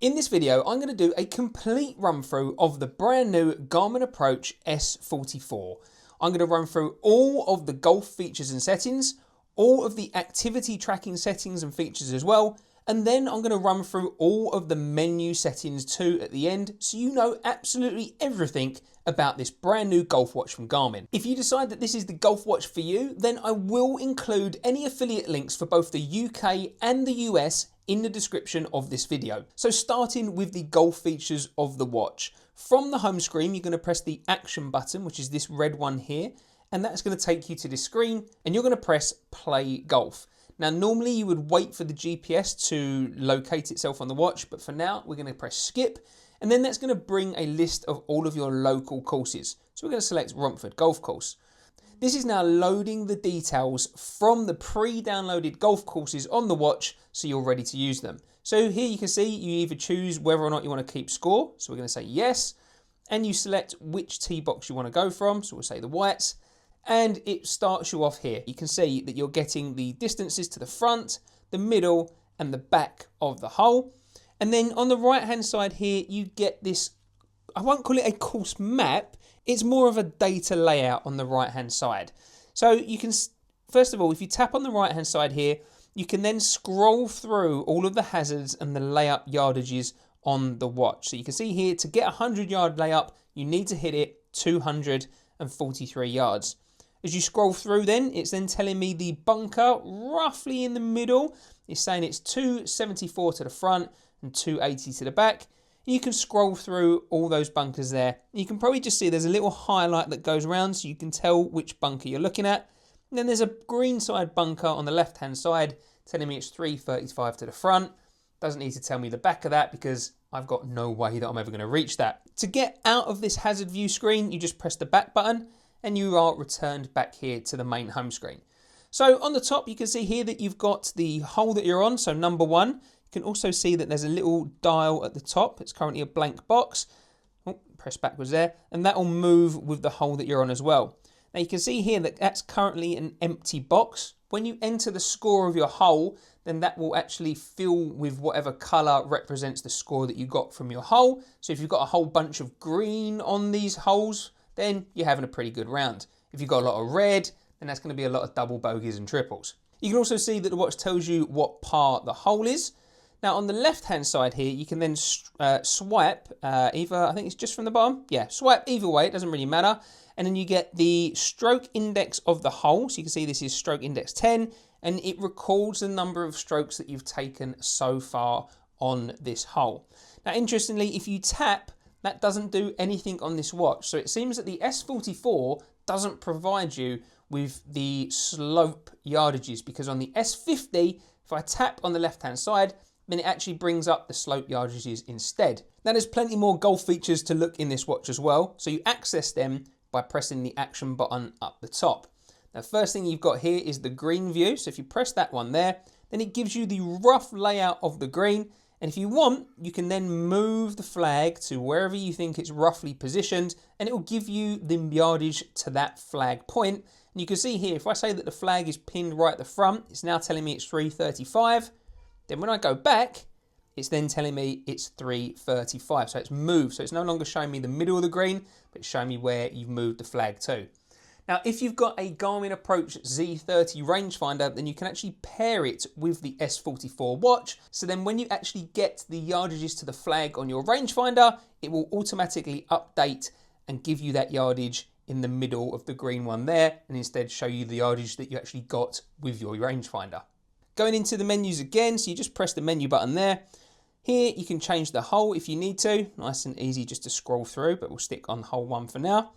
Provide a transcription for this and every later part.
In this video, I'm going to do a complete run through of the brand new Garmin Approach S44. I'm going to run through all of the golf features and settings, all of the activity tracking settings and features as well, and then I'm going to run through all of the menu settings too at the end, so you know absolutely everything about this brand new golf watch from Garmin. If you decide that this is the golf watch for you, then I will include any affiliate links for both the UK and the US in the description of this video. So starting with the golf features of the watch. From the home screen, you're going to press the action button, which is this red one here, and that's going to take you to this screen, and you're going to press play golf. Now, normally you would wait for the GPS to locate itself on the watch, but for now, we're going to press skip, and then that's going to bring a list of all of your local courses. So we're going to select Romford Golf Course. This is now loading the details from the pre-downloaded golf courses on the watch, so you're ready to use them. So here you can see you either choose whether or not you want to keep score. So we're going to say yes, and you select which tee box you want to go from. So we'll say the whites, and it starts you off here. You can see that you're getting the distances to the front, the middle, and the back of the hole. And then on the right-hand side here, you get this, I won't call it a course map, it's more of a data layout on the right-hand side. So you can, first of all, if you tap on the right-hand side here, you can then scroll through all of the hazards and the layup yardages on the watch. So you can see here, to get a 100-yard layup, you need to hit it 243 yards. As you scroll through then, it's then telling me the bunker roughly in the middle. It's saying it's 274 to the front and 280 to the back. You can scroll through all those bunkers there. You can probably just see there's a little highlight that goes around so you can tell which bunker you're looking at. And then there's a green side bunker on the left hand side telling me it's 335 to the front. Doesn't need to tell me the back of that because I've got no way that I'm ever going to reach that. To get out of this hazard view screen, you just press the back button and you are returned back here to the main home screen. So on the top, you can see here that you've got the hole that you're on, so number 1. You can also see that there's a little dial at the top. It's currently a blank box. Oh, press backwards there, and that will move with the hole that you're on as well. Now you can see here that that's currently an empty box. When you enter the score of your hole, then that will actually fill with whatever colour represents the score that you got from your hole. So if you've got a whole bunch of green on these holes, then you're having a pretty good round. If you've got a lot of red, then that's going to be a lot of double bogeys and triples. You can also see that the watch tells you what par the hole is. Now on the left hand side here, you can then swipe either, I think it's just from the bottom. Yeah, swipe either way, it doesn't really matter. And then you get the stroke index of the hole. So you can see this is stroke index 10, and it records the number of strokes that you've taken so far on this hole. Now interestingly, if you tap, that doesn't do anything on this watch. So it seems that the S44 doesn't provide you with the slope yardages, because on the S50, if I tap on the left hand side, then it actually brings up the slope yardages instead. Now there's plenty more golf features to look in this watch as well, so you access them by pressing the action button up the top. Now first thing you've got here is the green view, so if you press that one there, then it gives you the rough layout of the green, and if you want, you can then move the flag to wherever you think it's roughly positioned, and it will give you the yardage to that flag point. And you can see here, if I say that the flag is pinned right at the front, it's now telling me it's 335. Then when I go back, it's then telling me it's 335. So it's moved. So it's no longer showing me the middle of the green, but it's showing me where you've moved the flag to. Now, if you've got a Garmin Approach Z30 rangefinder, then you can actually pair it with the S44 watch. So then when you actually get the yardages to the flag on your rangefinder, it will automatically update and give you that yardage in the middle of the green one there, and instead show you the yardage that you actually got with your rangefinder. Going into the menus again, so you just press the menu button there. Here you can change the hole if you need to. Nice and easy just to scroll through, but we'll stick on hole 1 for now.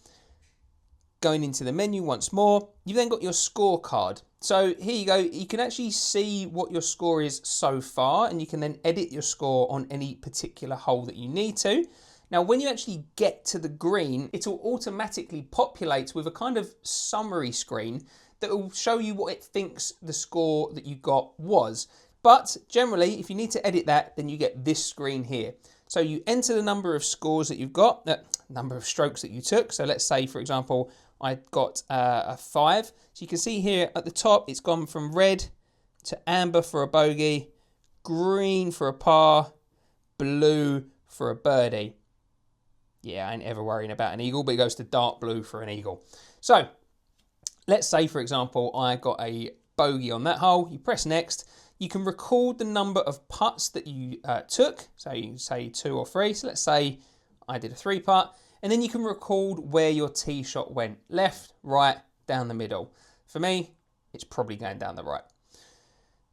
Going into the menu once more, you've then got your scorecard. So here you go, you can actually see what your score is so far, and you can then edit your score on any particular hole that you need to. Now, when you actually get to the green, it will automatically populate with a kind of summary screen that will show you what it thinks the score that you got was. But generally, if you need to edit that, then you get this screen here. So you enter the number of scores that you've got, number of strokes that you took. So let's say, for example, I got a 5. So you can see here at the top, it's gone from red to amber for a bogey, green for a par, blue for a birdie. Yeah, I ain't ever worrying about an eagle, but it goes to dark blue for an eagle. So let's say, for example, I got a bogey on that hole. You press next. You can record the number of putts that you took. So you can say 2 or 3. So let's say I did a 3 putt. And then you can record where your tee shot went. Left, right, down the middle. For me, it's probably going down the right.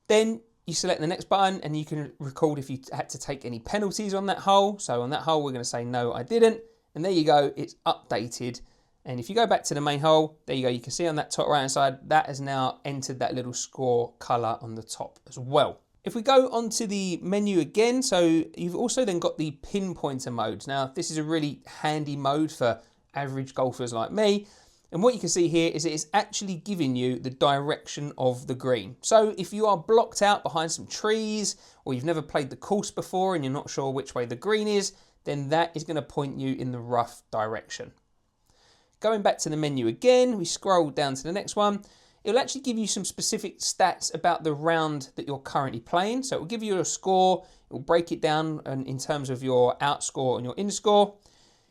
Then you select the next button and you can record if you had to take any penalties on that hole. So on that hole, we're going to say, no, I didn't. And there you go, it's updated. And if you go back to the main hole, there you go. You can see on that top right hand side, that has now entered that little score color on the top as well. If we go onto the menu again, so you've also then got the pinpointer mode. Now, this is a really handy mode for average golfers like me. And what you can see here is it is actually giving you the direction of the green. So if you are blocked out behind some trees, or you've never played the course before and you're not sure which way the green is, then that is going to point you in the rough direction. Going back to the menu again, we scroll down to the next one. It'll actually give you some specific stats about the round that you're currently playing. So it will give you a score, it will break it down in terms of your outscore and your in score.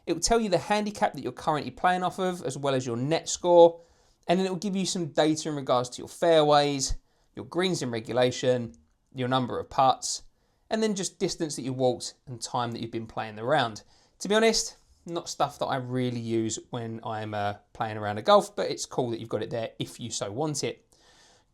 It will tell you the handicap that you're currently playing off of, as well as your net score. And then it will give you some data in regards to your fairways, your greens in regulation, your number of putts, and then just distance that you walked and time that you've been playing the round. To be honest, not stuff that I really use when I'm playing around a golf, but it's cool that you've got it there if you so want it.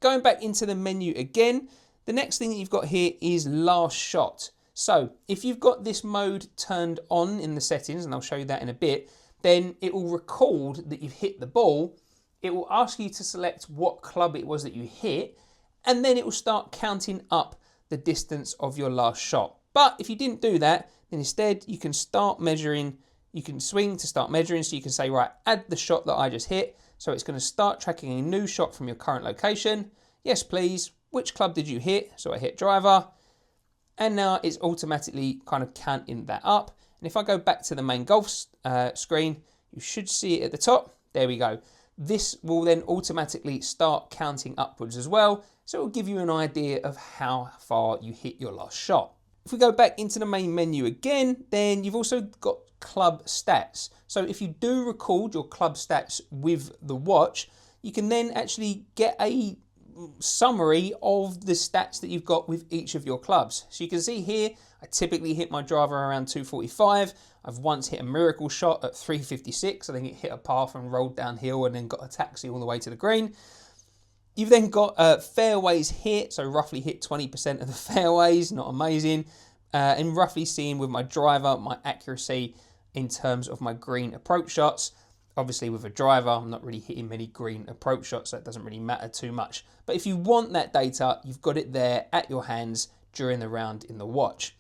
Going back into the menu again, the next thing that you've got here is last shot. So if you've got this mode turned on in the settings, and I'll show you that in a bit, then it will record that you've hit the ball. It will ask you to select what club it was that you hit, and then it will start counting up the distance of your last shot. But if you didn't do that, then instead you can start measuring, you can swing to start measuring, so you can say, right, add the shot that I just hit. So it's going to start tracking a new shot from your current location. Yes, please. Which club did you hit? So I hit driver. And now it's automatically kind of counting that up. And if I go back to the main golf screen, you should see it at the top. There we go. This will then automatically start counting upwards as well. So it will give you an idea of how far you hit your last shot. If we go back into the main menu again, then you've also got club stats. So if you do record your club stats with the watch, you can then actually get a summary of the stats that you've got with each of your clubs. So you can see here, I typically hit my driver around 245. I've once hit a miracle shot at 356. I think it hit a path and rolled downhill and then got a taxi all the way to the green. You've then got fairways hit, so roughly hit 20% of the fairways, not amazing. And roughly seeing with my driver, my accuracy in terms of my green approach shots. Obviously with a driver, I'm not really hitting many green approach shots, so it doesn't really matter too much. But if you want that data, you've got it there at your hands during the round in the watch.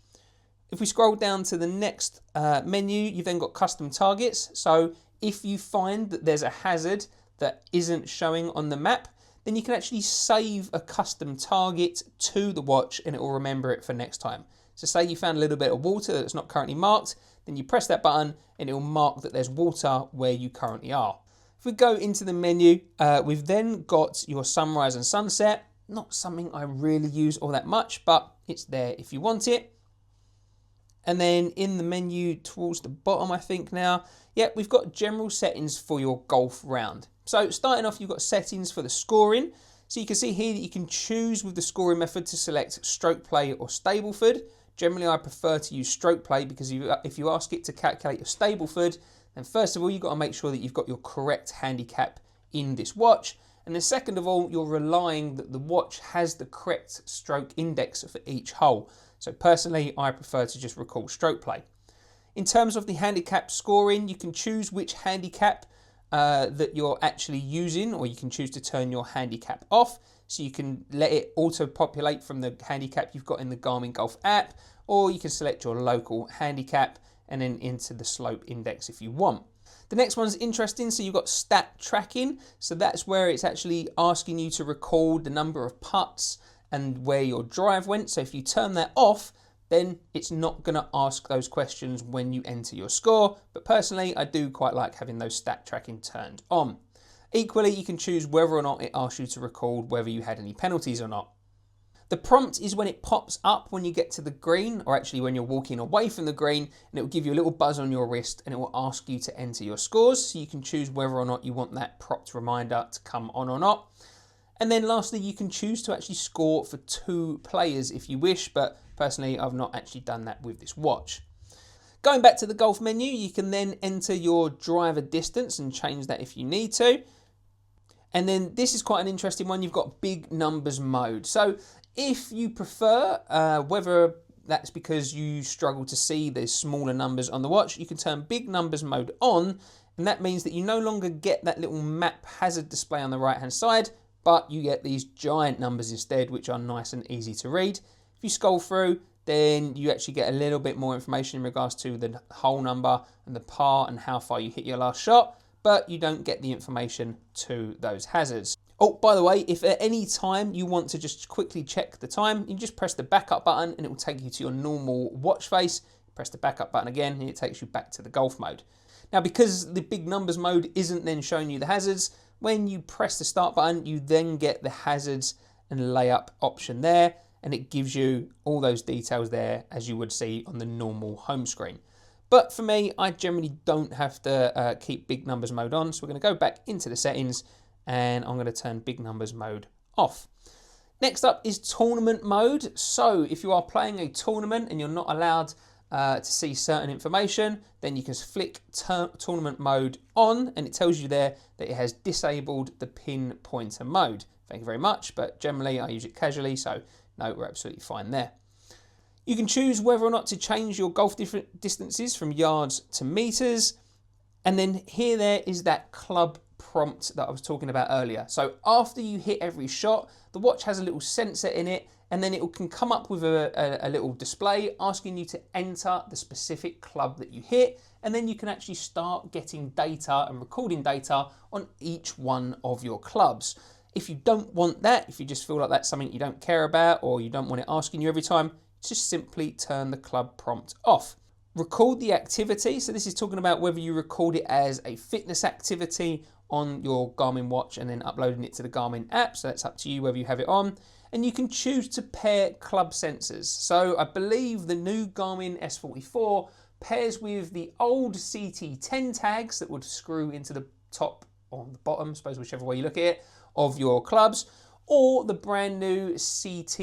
If we scroll down to the next menu, you've then got custom targets. So if you find that there's a hazard that isn't showing on the map, then you can actually save a custom target to the watch and it will remember it for next time. So say you found a little bit of water that's not currently marked, then you press that button and it will mark that there's water where you currently are. If we go into the menu, we've then got your sunrise and sunset. Not something I really use all that much, but it's there if you want it. And then in the menu towards the bottom, I think now, we've got general settings for your golf round. So starting off, you've got settings for the scoring. So you can see here that you can choose with the scoring method to select stroke play or Stableford. Generally, I prefer to use stroke play because if you ask it to calculate your Stableford, then first of all, you've got to make sure that you've got your correct handicap in this watch. And then second of all, you're relying that the watch has the correct stroke index for each hole. So personally, I prefer to just record stroke play. In terms of the handicap scoring, you can choose which handicap that you're actually using, or you can choose to turn your handicap off. So you can let it auto-populate from the handicap you've got in the Garmin Golf app, or you can select your local handicap and then into the slope index if you want. The next one's interesting. So you've got stat tracking. So that's where it's actually asking you to record the number of putts and where your drive went. So if you turn that off, then it's not going to ask those questions when you enter your score. But personally, I do quite like having those stat tracking turned on. Equally, you can choose whether or not it asks you to record whether you had any penalties or not. The prompt is when it pops up when you get to the green, or actually when you're walking away from the green, and it will give you a little buzz on your wrist and it will ask you to enter your scores, so you can choose whether or not you want that prompt reminder to come on or not. And then lastly, you can choose to actually score for 2 players if you wish, but personally I've not actually done that with this watch. Going back to the golf menu, you can then enter your driver distance and change that if you need to. And then this is quite an interesting one. You've got big numbers mode. So if you prefer, whether that's because you struggle to see the smaller numbers on the watch, you can turn big numbers mode on, and that means that you no longer get that little map hazard display on the right hand side, but you get these giant numbers instead, which are nice and easy to read. If you scroll through, then you actually get a little bit more information in regards to the hole number and the par and how far you hit your last shot, but you don't get the information to those hazards. Oh, by the way, if at any time you want to just quickly check the time, you can just press the backup button and it will take you to your normal watch face. Press the backup button again and it takes you back to the golf mode. Now, because the big numbers mode isn't then showing you the hazards, when you press the start button, you then get the hazards and layup option there, and it gives you all those details there as you would see on the normal home screen. But for me, I generally don't have to keep big numbers mode on, so we're going to go back into the settings and I'm going to turn big numbers mode off. Next up is tournament mode. So if you are playing a tournament and you're not allowed to see certain information, then you can flick tournament mode on and it tells you there that it has disabled the pin pointer mode. Thank you very much, but generally I use it casually, so no, we're absolutely fine there. You can choose whether or not to change your golf distances from yards to meters. And then there is that club prompt that I was talking about earlier. So after you hit every shot, the watch has a little sensor in it, and then it can come up with a little display asking you to enter the specific club that you hit, and then you can actually start getting data and recording data on each one of your clubs. If you don't want that, if you just feel like that's something you don't care about or you don't want it asking you every time, just simply turn the club prompt off. Record the activity. So this is talking about whether you record it as a fitness activity on your Garmin watch and then uploading it to the Garmin app. So that's up to you whether you have it on. And you can choose to pair club sensors. So I believe the new Garmin S44 pairs with the old CT10 tags that would screw into the top or the bottom, I suppose whichever way you look at it, of your clubs, or the brand new CT,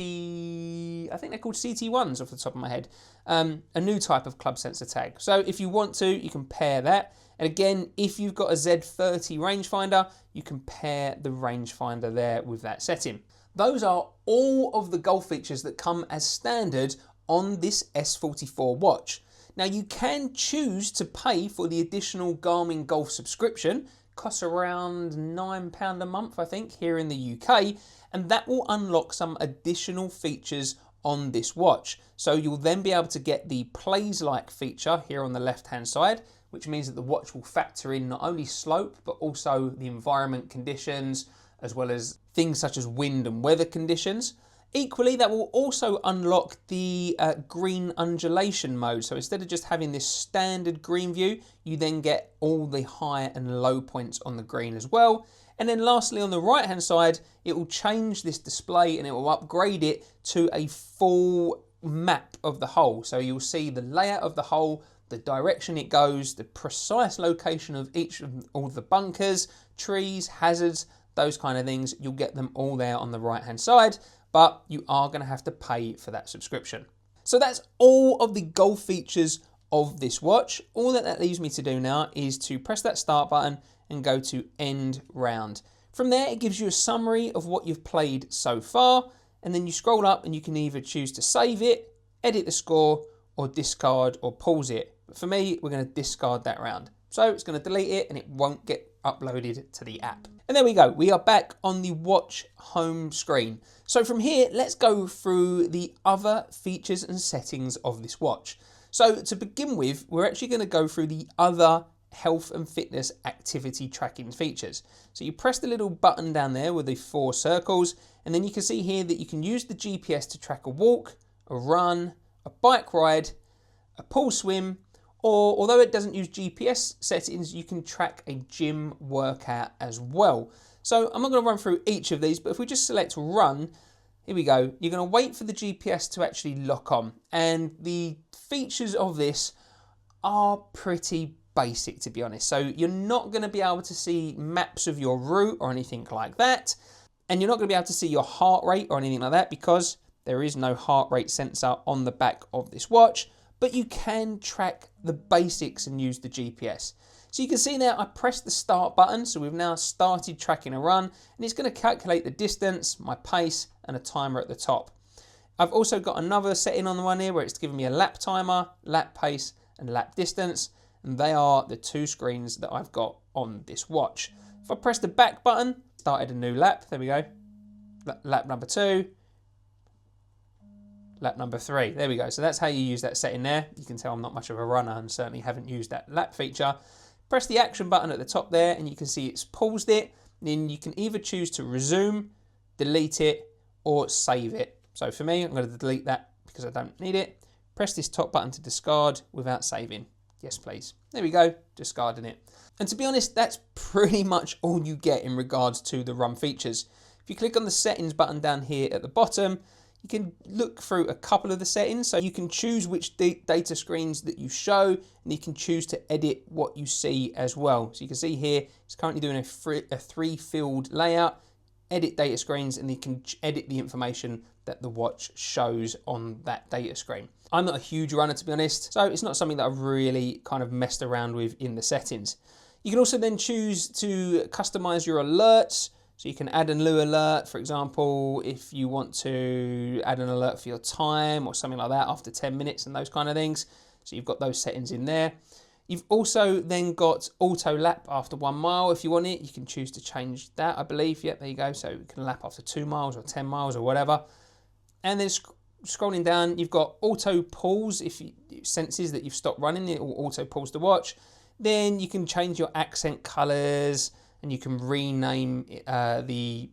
I think they're called CT1s off the top of my head, a new type of club sensor tag. So if you want to, you can pair that. And again, if you've got a Z30 rangefinder, you can pair the rangefinder there with that setting. Those are all of the golf features that come as standard on this S44 watch. Now you can choose to pay for the additional Garmin Golf subscription. Costs around £9 a month, I think, here in the UK, and that will unlock some additional features on this watch. So you'll then be able to get the Plays Like feature here on the left-hand side, which means that the watch will factor in not only slope, but also the environment conditions, as well as things such as wind and weather conditions. Equally, that will also unlock the green undulation mode. So instead of just having this standard green view, you then get all the high and low points on the green as well. And then lastly, on the right hand side, it will change this display and it will upgrade it to a full map of the hole. So you'll see the layout of the hole, the direction it goes, the precise location of all the bunkers, trees, hazards, those kind of things. You'll get them all there on the right hand side, but you are going to have to pay for that subscription. So that's all of the golf features of this watch. All that leaves me to do now is to press that start button and go to end round. From there, it gives you a summary of what you've played so far, and then you scroll up and you can either choose to save it, edit the score, or discard or pause it. But for me, we're going to discard that round. So it's going to delete it and it won't get uploaded to the app. And there we go. We are back on the watch home screen. So from here, let's go through the other features and settings of this watch. So to begin with, we're actually going to go through the other health and fitness activity tracking features. So you press the little button down there with the 4 circles, and then you can see here that you can use the GPS to track a walk, a run, a bike ride, a pool swim, or although it doesn't use GPS settings, you can track a gym workout as well. So I'm not going to run through each of these, but if we just select run, Here we go. You're going to wait for the GPS to actually lock on. And the features of this are pretty basic, to be honest. So you're not going to be able to see maps of your route or anything like that. And you're not going to be able to see your heart rate or anything like that because there is no heart rate sensor on the back of this watch. But you can track the basics and use the GPS. So you can see now I pressed the start button, so we've now started tracking a run, and it's going to calculate the distance, my pace, and a timer at the top. I've also got another setting on the one here where it's giving me a lap timer, lap pace, and lap distance, and they are the two screens that I've got on this watch. If I press the back button, started a new lap, there we go, lap number 2, lap number 3, there we go. So that's how you use that setting there. You can tell I'm not much of a runner and certainly haven't used that lap feature. Press the action button at the top there and you can see it's paused it. Then you can either choose to resume, delete it, or save it. So for me, I'm going to delete that because I don't need it. Press this top button to discard without saving. Yes, please. There we go, discarding it. And to be honest, that's pretty much all you get in regards to the run features. If you click on the settings button down here at the bottom, you can look through a couple of the settings. So you can choose which data screens that you show, and you can choose to edit what you see as well. So you can see here, it's currently doing a 3-field layout, edit data screens, and you can edit the information that the watch shows on that data screen. I'm not a huge runner, to be honest, so it's not something that I've really kind of messed around with in the settings. You can also then choose to customize your alerts. So you can add a new alert, for example, if you want to add an alert for your time or something like that after 10 minutes and those kind of things. So you've got those settings in there. You've also then got auto lap after 1 mile. If you want it, you can choose to change that, I believe. Yep, there you go. So you can lap after 2 miles or 10 miles or whatever. And then scrolling down, you've got auto pause. If it senses that you've stopped running, it will auto pause the watch. Then you can change your accent colors, and you can rename the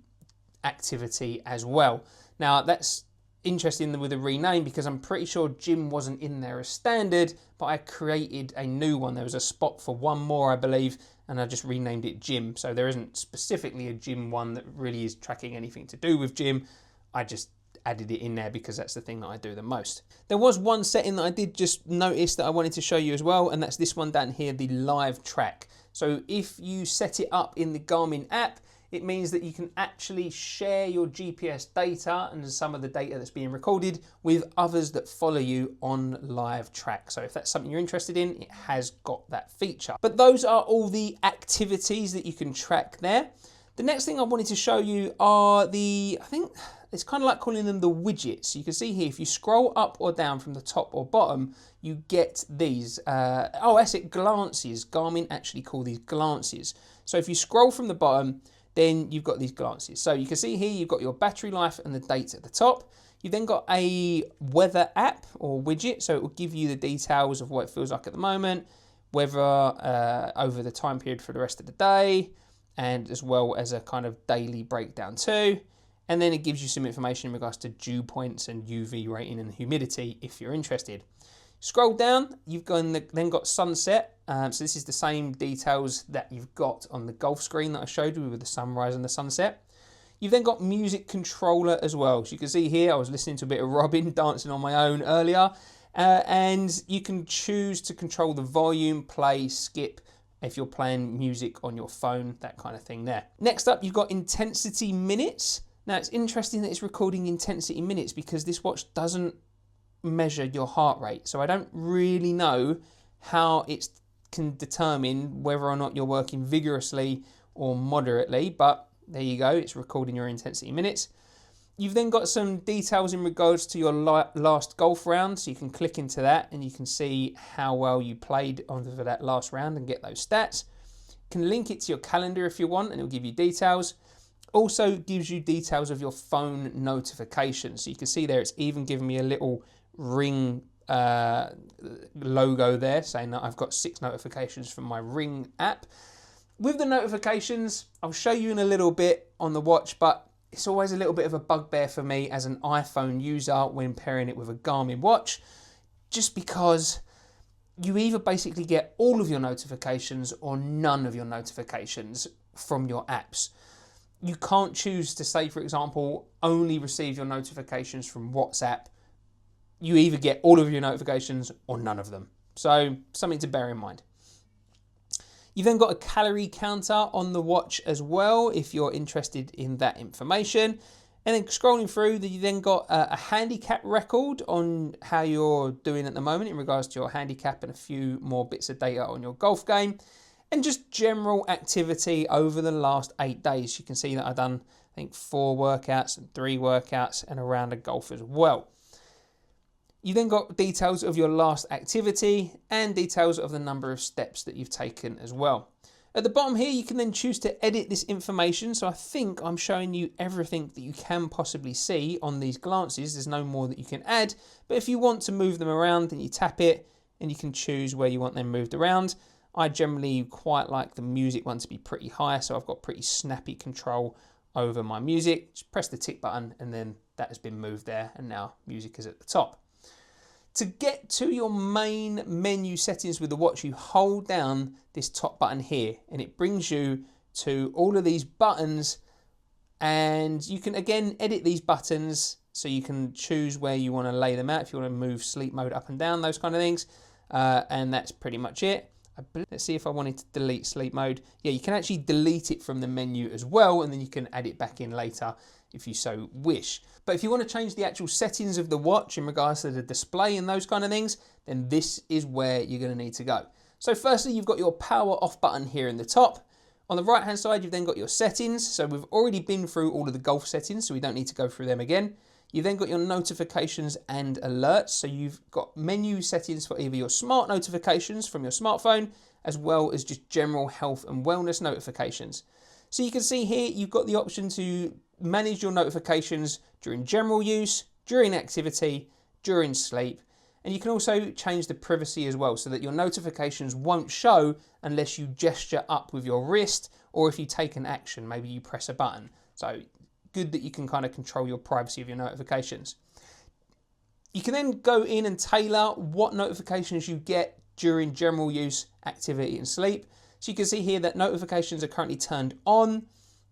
activity as well. Now that's interesting with the rename because I'm pretty sure gym wasn't in there as standard, but I created a new one. There was a spot for one more, I believe, and I just renamed it gym. So there isn't specifically a gym one that really is tracking anything to do with gym. I just added it in there because that's the thing that I do the most. There was one setting that I did just notice that I wanted to show you as well, and that's this one down here, the live track. So if you set it up in the Garmin app, it means that you can actually share your GPS data and some of the data that's being recorded with others that follow you on live track. So if that's something you're interested in, it has got that feature. But those are all the activities that you can track there. The next thing I wanted to show you are I think it's kind of like calling them the widgets. You can see here, if you scroll up or down from the top or bottom, you get these. That's it, glances. Garmin actually call these glances. So if you scroll from the bottom, then you've got these glances. So you can see here, you've got your battery life and the date at the top. You've then got a weather app or widget. So it will give you the details of what it feels like at the moment, weather over the time period for the rest of the day, and as well as a kind of daily breakdown too. And then it gives you some information in regards to dew points and UV rating and humidity if you're interested. Scroll down, you've then got sunset. So this is the same details that you've got on the golf screen that I showed you with the sunrise and the sunset. You've then got music controller as well. So you can see here, I was listening to a bit of Robin dancing on my own earlier. And you can choose to control the volume, play, skip, if you're playing music on your phone, that kind of thing there. Next up, you've got intensity minutes. Now it's interesting that it's recording intensity minutes because this watch doesn't measure your heart rate. So I don't really know how it can determine whether or not you're working vigorously or moderately, but there you go, it's recording your intensity minutes. You've then got some details in regards to your last golf round, so you can click into that and you can see how well you played over that last round and get those stats. You can link it to your calendar if you want and it'll give you details. Also gives you details of your phone notifications. So you can see there it's even giving me a little Ring logo there saying that I've got 6 notifications from my Ring app. With the notifications, I'll show you in a little bit on the watch, but it's always a little bit of a bugbear for me as an iPhone user when pairing it with a Garmin watch, just because you either basically get all of your notifications or none of your notifications from your apps. you can't choose to say, for example, only receive your notifications from WhatsApp. You either get all of your notifications or none of them. So something to bear in mind. You've then got a calorie counter on the watch as well, if you're interested in that information. And then scrolling through, you then got a handicap record on how you're doing at the moment in regards to your handicap, and a few more bits of data on your golf game. And just general activity over the last 8 days. You can see that I've done, I think, 4 workouts and 3 workouts and a round of golf as well. You then got details of your last activity and details of the number of steps that you've taken as well. At the bottom here, you can then choose to edit this information. So I think I'm showing you everything that you can possibly see on these glances. There's no more that you can add. But if you want to move them around, then you tap it and you can choose where you want them moved around. I generally quite like the music one to be pretty high, so I've got pretty snappy control over my music. Just press the tick button and then that has been moved there, and now music is at the top. To get to your main menu settings with the watch, you hold down this top button here and it brings you to all of these buttons, and you can again edit these buttons so you can choose where you want to lay them out, if you want to move sleep mode up and down, those kind of things. And that's pretty much it. Let's see if I wanted to delete sleep mode. Yeah, you can actually delete it from the menu as well, and then you can add it back in later if you so wish. But if you want to change the actual settings of the watch in regards to the display and those kind of things, then this is where you're going to need to go. So firstly, you've got your power off button here in the top. On the right hand side, you've then got your settings. So we've already been through all of the golf settings, so we don't need to go through them again. You've then got your notifications and alerts. So you've got menu settings for either your smart notifications from your smartphone, as well as just general health and wellness notifications. So you can see here, you've got the option to manage your notifications during general use, during activity, during sleep. And you can also change the privacy as well, so that your notifications won't show unless you gesture up with your wrist, or if you take an action, maybe you press a button. So good that you can kind of control your privacy of your notifications. You can then go in and tailor what notifications you get during general use, activity and sleep. So you can see here that notifications are currently turned on.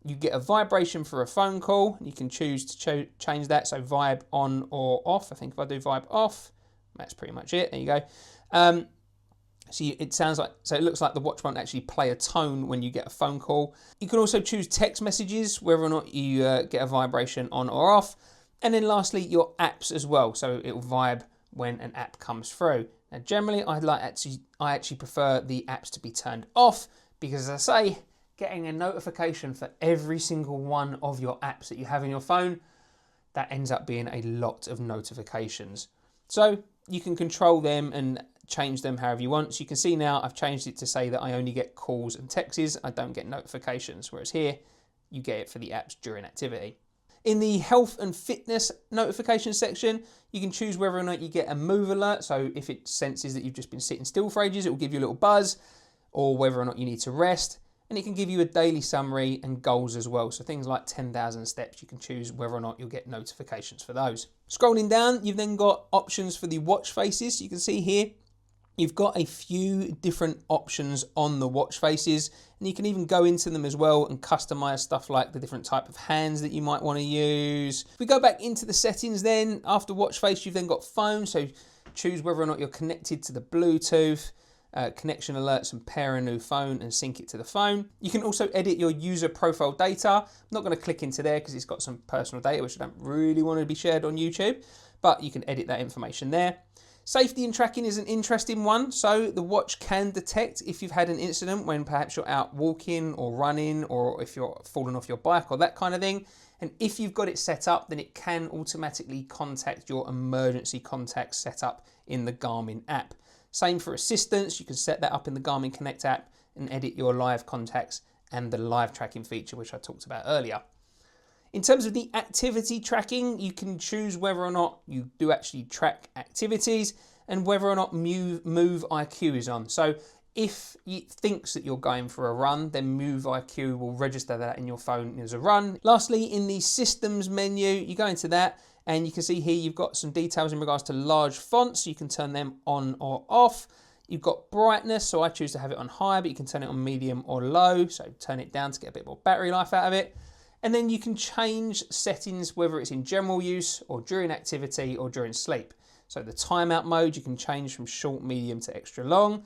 You get a vibration for a phone call. You can choose to change that, so vibe on or off. I think if I do vibe off, that's pretty much it. There you go. It sounds like, so it looks like the watch won't actually play a tone when you get a phone call. You can also choose text messages, whether or not you get a vibration on or off. And then lastly, your apps as well. So it will vibe when an app comes through. Now, generally, I actually prefer the apps to be turned off, because as I say, getting a notification for every single one of your apps that you have in your phone, that ends up being a lot of notifications. So you can control them and change them however you want. So you can see now I've changed it to say that I only get calls and texts. I don't get notifications, whereas here you get it for the apps during activity. In the health and fitness notification section, you can choose whether or not you get a move alert. So if it senses that you've just been sitting still for ages, it will give you a little buzz, or whether or not you need to rest. And it can give you a daily summary and goals as well. So things like 10,000 steps, you can choose whether or not you'll get notifications for those. Scrolling down, you've then got options for the watch faces. You can see here, you've got a few different options on the watch faces, and you can even go into them as well and customize stuff like the different type of hands that you might want to use. If we go back into the settings then, after watch face, you've then got phone. So choose whether or not you're connected to the Bluetooth, connection alerts, and pair a new phone and sync it to the phone. You can also edit your user profile data. I'm not going to click into there because it's got some personal data which I don't really want to be shared on YouTube, but you can edit that information there. Safety and tracking is an interesting one. So the watch can detect if you've had an incident when perhaps you're out walking or running, or if you're falling off your bike or that kind of thing. And if you've got it set up, then it can automatically contact your emergency contacts set up in the Garmin app. Same for assistance, you can set that up in the Garmin Connect app and edit your live contacts and the live tracking feature, which I talked about earlier. In terms of the activity tracking, you can choose whether or not you do actually track activities and whether or not Move IQ is on. So if it thinks that you're going for a run, then Move IQ will register that in your phone as a run. Lastly, in the systems menu, you go into that, and you can see here you've got some details in regards to large fonts, so you can turn them on or off. You've got brightness, so I choose to have it on high, but you can turn it on medium or low, so turn it down to get a bit more battery life out of it. And then you can change settings, whether it's in general use or during activity or during sleep. So the timeout mode, you can change from short, medium to extra long.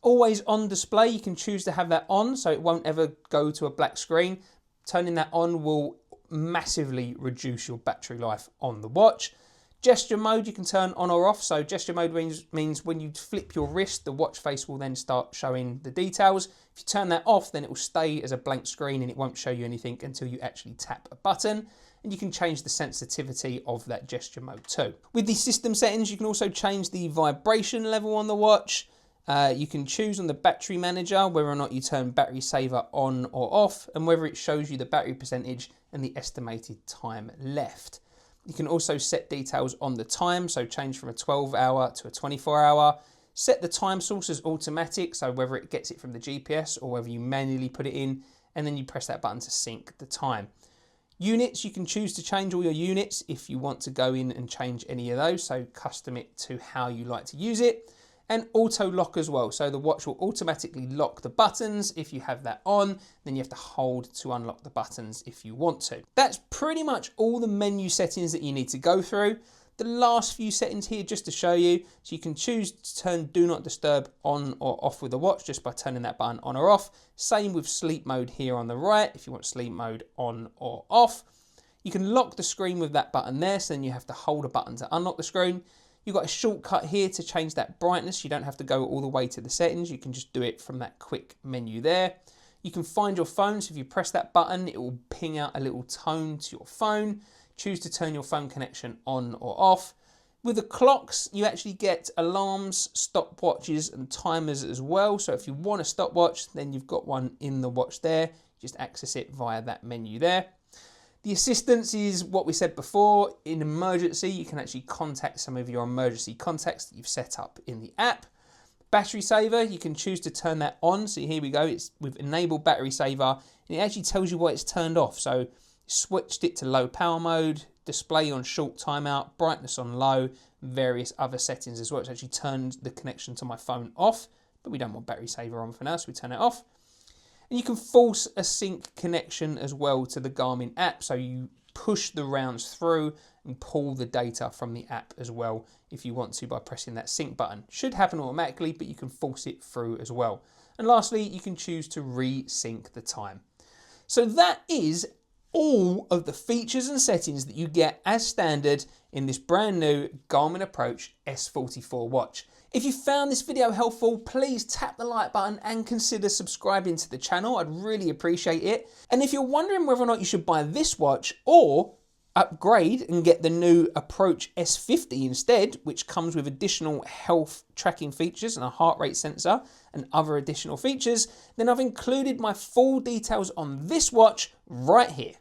Always on display, you can choose to have that on so it won't ever go to a black screen. Turning that on will massively reduce your battery life on the watch. Gesture mode you can turn on or off. So gesture mode means when you flip your wrist, the watch face will then start showing the details. If you turn that off, then it will stay as a blank screen and it won't show you anything until you actually tap a button. And you can change the sensitivity of that gesture mode too. With the system settings, you can also change the vibration level on the watch. You can choose on the battery manager whether or not you turn battery saver on or off, and whether it shows you the battery percentage and the estimated time left. You can also set details on the time, so change from a 12-hour to a 24-hour. Set the time source as automatic, so whether it gets it from the GPS or whether you manually put it in, and then you press that button to sync the time. Units, you can choose to change all your units if you want to go in and change any of those, so custom it to how you like to use it. And auto lock as well, so the watch will automatically lock the buttons if you have that on, then you have to hold to unlock the buttons if you want to. That's pretty much all the menu settings that you need to go through. The last few settings here just to show you, so you can choose to turn do not disturb on or off with the watch just by turning that button on or off. Same with sleep mode here on the right if you want sleep mode on or off. You can lock the screen with that button there, so then you have to hold a button to unlock the screen. You've got a shortcut here to change that brightness. You don't have to go all the way to the settings. You can just do it from that quick menu there. You can find your phone. So if you press that button, it will ping out a little tone to your phone. Choose to turn your phone connection on or off. With the clocks, you actually get alarms, stopwatches and timers as well. So if you want a stopwatch, then you've got one in the watch there. Just access it via that menu there. The assistance is what we said before. In emergency, you can actually contact some of your emergency contacts that you've set up in the app. Battery saver, you can choose to turn that on. So here we go, we've enabled battery saver, and it actually tells you why it's turned off. So switched it to low power mode, display on short timeout, brightness on low, various other settings as well. It's actually turned the connection to my phone off, but we don't want battery saver on for now, so we turn it off. And you can force a sync connection as well to the Garmin app. So you push the rounds through and pull the data from the app as well if you want to by pressing that sync button. Should happen automatically, but you can force it through as well. And lastly, you can choose to re-sync the time. So that is all of the features and settings that you get as standard in this brand new Garmin Approach S44 watch. If you found this video helpful, please tap the like button and consider subscribing to the channel. I'd really appreciate it. And if you're wondering whether or not you should buy this watch or upgrade and get the new Approach S50 instead, which comes with additional health tracking features and a heart rate sensor and other additional features, then I've included my full details on this watch right here.